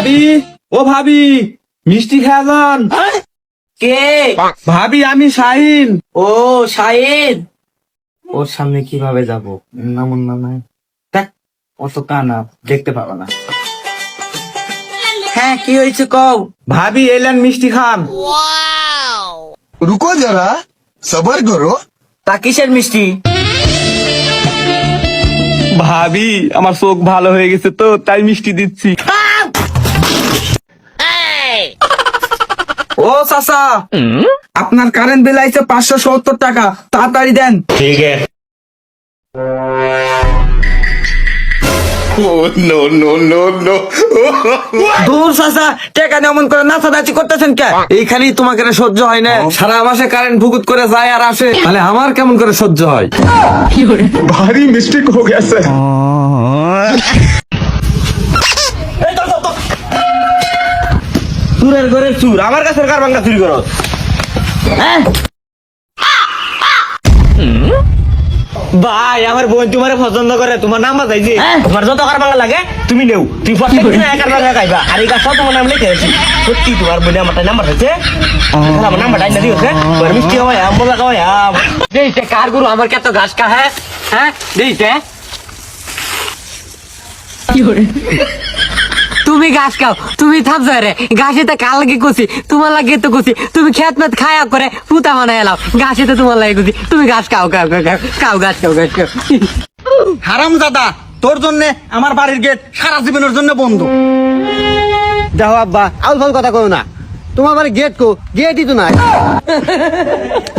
ভাবি, ও ভাবি, মিষ্টি খেয়ে যান। কে? ভাবি আমি শাহিন। ও শাহিদ, ওর সামনে কিভাবে যাব? নামুন না নাই, দেখ অত কানা দেখতে পাবো না। হ্যাঁ কি হয়েছে কও? ভাবি এলেন মিষ্টি খান। रुको जरा सबर करो। তা কিসের মিষ্টি? ভাবি আমার চোখ ভালো হয়ে গেছে তো তাই মিষ্টি দিচ্ছি। ও চাচা, আপনার কারেন্ট বিল আইছে 570 টাকা, তাড়াতাড়ি দেন। नो नो नो नो দূর চাচা, টাকা এমন করে নাচানাচি করতেছেন কে? এইখানেই তোমাকে না সহ্য হয় না? সারা মাসে কারেন্ট ভুকুত করে যায় আর আসে, তাহলে আমার কেমন করে সহ্য হয়? भारी मिस्टेक हो गया सर। চুরের ঘরে চুর, আমার কাছে কার ভাঙ্গা চুরি করো? ভাই আমার বোন তোমার পছন্দ করে, তোমার নাম্বার চাইছে। তোমার যত কার ভাঙ্গা লাগে তুমি নেও, তুমি প্রত্যেক দিন একার ভাঙ্গা খাইবা। আর এই কাজ তোমার নাম লিখে আছে। সত্যি তোমার বোনে আমার নাম্বার চাইছে, আমার নাম্বার ডাইনা দিয়েছে। মিষ্টি খাওয়াই আম, মজা খাওয়াই আম। দেখছে কার গুরু আমার কত ঘাস খা, হ্যাঁ হ্যাঁ দেখছে। তুমি ঘাস খাও, তুমি থাপ যায় রে ঘাসেতে কাল লাগে কুচি, তোমার লাগে তো কুচি, তুমি খেত মেত খায়া করে পুতা বানায় এলাও, ঘাসেতে তোমার লাগে কুচি, তুমি ঘাস খাও খাও খাও খাও খাও ঘাস খাও ঘাস খাও। হারাম দাদা, তোর জন্য আমার বাড়ির গেট সারা জীবনের জন্য বন্ধ। দেখো আব্বা, আউল ফাউল কথা কও না। তোমার বাড়ি গেট কো, গেটই তো নাই।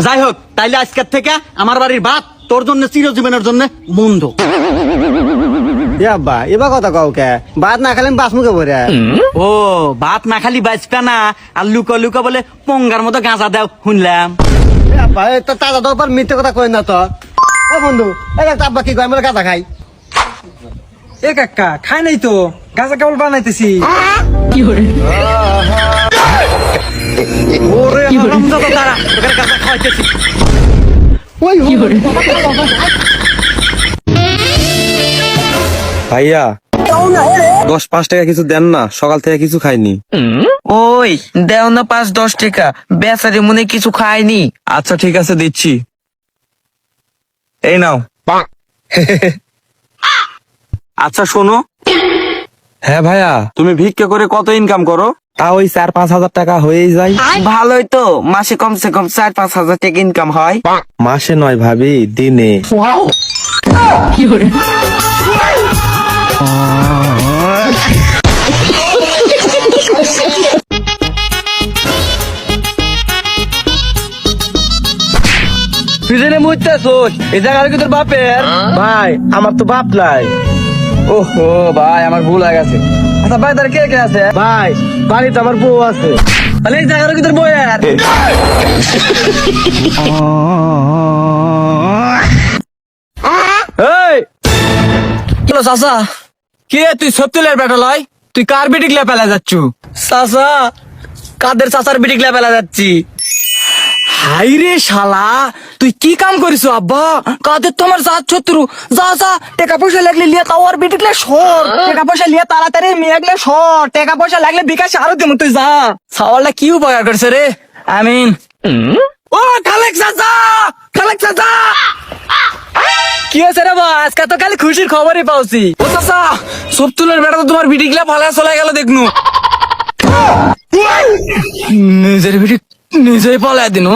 যাই হোক, তাইলে আজকের থেকে আমার বাড়ির ভাত তোর জন্য চিরজীবনের জন্য বন্ধ। এ আব্বা, এবার কথা কও কে? ভাত না খেলে বাস মুখে ভরে। ও ভাত না খালি বাঁচবে না, আর লুকো লুকো বলে পঙ্গার মতো গাঁজা দেও শুনলাম। এ আব্বা, এ তো তাজা তো আবার মিথ্যে কথা কই না তো। ও বন্ধু, এই একটা আব্বা কি কয় আমরা কাঁচা খাই। এ কাকা খাই নাই তো, গাছা কেবল বানাইতেছি। ওরে হারামজাদা, দাঁড়া, তোকে গাঁজা খাওয়াইতেছি। ওই ভাইয়া 10-5 টাকা কিছু দেন না, সকাল থেকে কিছু খাইনি। ওই দেও না 5-10 টাকা, বেচারি মনে কিছু খায়নি। আচ্ছা ঠিক আছে দিচ্ছি, এই নাও। আচ্ছা শোনো, হ্যাঁ ভাইয়া, তুমি ভিক্ষা করে কত ইনকাম করো? তা ওই 4-5 হাজার টাকা হয়েই যায়। ভালোই তো, মাসে কমসে কম 4-5 হাজার টাকা ইনকাম হয়। মাসে নয় ভাবি, দিনে। ফিজেনে মুইতেছোস, এই জায়গাটা কি তোর বাপের? ভাই, আমার তো বাপ নাই। ওহো ভাই, আমার ভুল হয়ে গেছে। আচ্ছা ভাই, তার কে কে আছে? ভাই, বাড়িতে আমার বউ আছে। তাহলে এই জায়গাটা কি তোর বইয়ের? এই হ্যালো চাচা, কে তুই? সত্যিলের বেটা লয়, তুই কার বিটিকলে পেলা যাচ্ছু? চাচা কাদের চাচার বিটিকলা পেলা যাচ্ছি। হাই রে শালা, তুই কি কাম করিস আব্বা? কাদের তোমার জাত শত্রু? যা যা, টাকা পয়সা লাগলে লিয়া তাও আর বিটিকলে সর, টাকা পয়সা লিয়া তাড়াতাড়ি মেয়েগলে সর, টাকা পয়সা লাগলে বিকাশে আরো দিমু, তুই যা। সাওয়ালটা কি উপকার করছে রে? আমিন। ও খালেক চাচা, খালেক চাচা, কি আছে রে বা? আজকে তো খালি খুশির খবরই পাওছি। ও চাচা, সবতুলের বেটা তো তোমার বিটিকলা ভালো চলে গেল দেখনু। নিজের বিটি নিজেই পালায় দিন।